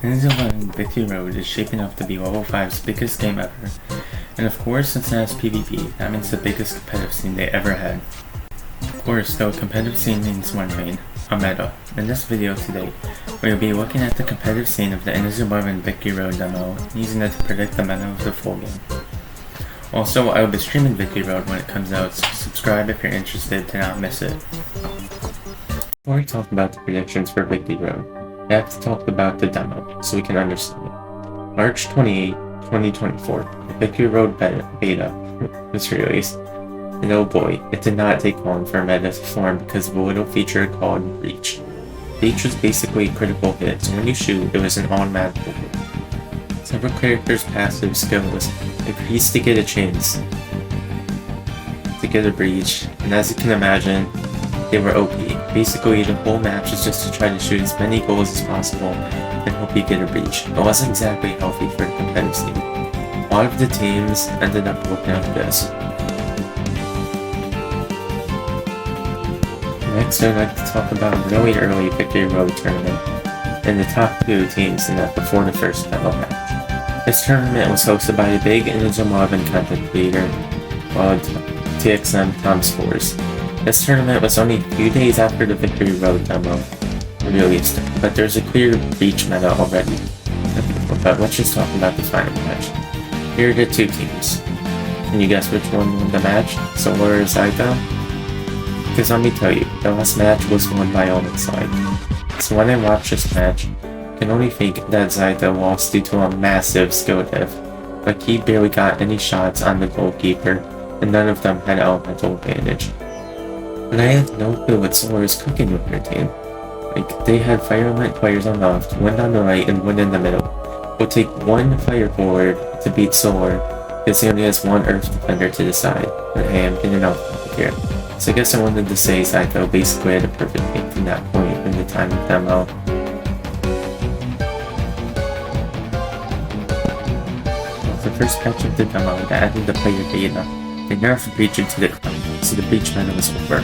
Inazuma Victory Road is shaping up to be Level 5's biggest game ever, and of course, since it has PvP, that means the biggest competitive scene they ever had. Of course, though, competitive scene means one thing, a meta. In this video today, we will be looking at the competitive scene of the Inazuma Victory Road demo, using it to predict the meta of the full game. Also, I will be streaming Victory Road when it comes out, so subscribe if you're interested to not miss it. Before we talk about the predictions for Victory Road, we have to talk about the demo, so we can understand it. March 28, 2024, the Victory Road beta was released, and oh boy, it did not take long for a meta to form because of a little feature called Reach. Reach was basically a critical hit, so when you shoot, it was an automatic hit. Several characters' passive skills increased to get a chance to get a breach, and as you can imagine, they were OP. Basically, the whole match is just to try to shoot as many goals as possible and hope you get a breach. It wasn't exactly healthy for a competitive scene. A lot of the teams ended up looking like this. Next, I'd like to talk about a really early Victory Road tournament and the top two teams in that before the first title match. This tournament was hosted by the big Inazuma content creator, TXM Tom Scores. This tournament was only a few days after the Victory Road demo released, but there's a clear Reach meta already. But let's just talk about the final match. Here are the two teams. Can you guess which one won the match? Solar or Zyto? Because let me tell you, the last match was won by Omen's side. So when I watch this match, I can only think that Zyto lost due to a massive skill diff, but he barely got any shots on the goalkeeper, and none of them had elemental advantage. But I had no clue what Solar was cooking with their team. Like, they had fire element players on the left, one on the right, and one in the middle. It would take one fire forward to beat Solar, because he only has one earth defender to the side. But hey, I'm getting off topic here. So I guess I wanted to say Zyto basically had a perfect game from that point in the time of demo. The first patch of the demo that added the player data, they nerfed Breach into the cloud, so the Breach meta was over.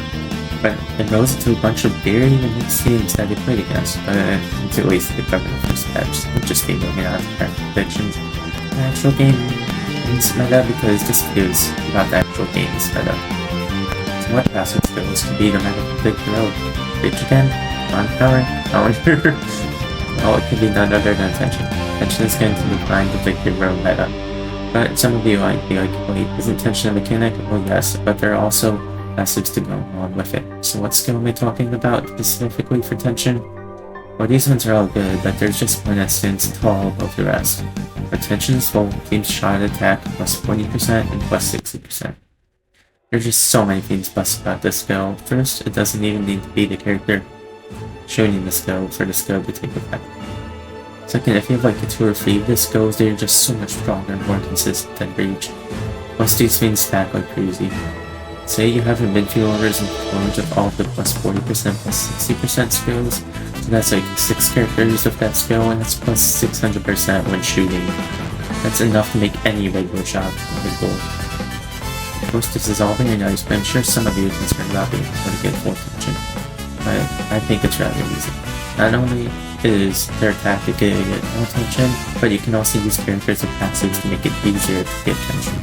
But it rose into a bunch of very mixed teams that they played against, until at least they covered the first patch, so I'm just being moving on to our predictions. The actual game is meta because this is about the actual game's meta. So what passive skills could be the meta for Victory Road? Breach again? On-power? Counter? Well, it could be none other than Tension. Tension is going to define the Victory Road meta. But some of you might be like, wait, isn't Tension a mechanic? Well, yes, but there are also passives to go along with it. So what skill am I talking about specifically for Tension? Well, these ones are all good, but there's just one that stands tall above the rest. For Tension's full, team's shot attack plus 40% and plus 60%. There's just so many things busted about this skill. First, it doesn't even need to be the character shooting the skill for the skill to take effect. Second, if you have like a 2 or 3 of the skills, they're just so much stronger and more consistent than Breach. Plus these things stack like crazy. Say you have a midfielders and forwards of all of the plus 40% plus 60% skills, so that's like 6 characters of that skill, and that's plus 600% when shooting. That's enough to make any regular shot a good goal. Of course, this is all very nice, but I'm sure some of you are concerned about being able to get full tension. I think it's rather easy. Not only is their tactic getting more tension, but you can also use characters with passives to make it easier to get tension.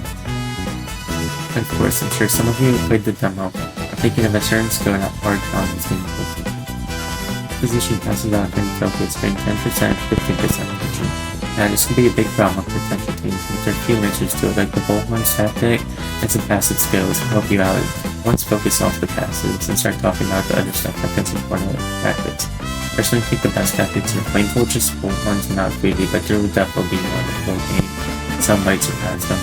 And of course, I'm sure some of you who played the demo are thinking of a certain skill that hard on this game. Position passes out during focus bring 10% and 15% tension. Now this can be a big problem for potential teams, but there are few answers to it, like the Bullhorn's tactic and some passive skills to help you out once focus off the passives and start talking about the other stuff that can support other tactics. Personally, I think the best tactics are Flame Torches, Bullhorns, and not greedy, but there will definitely be more in the full game. Some might surpass them.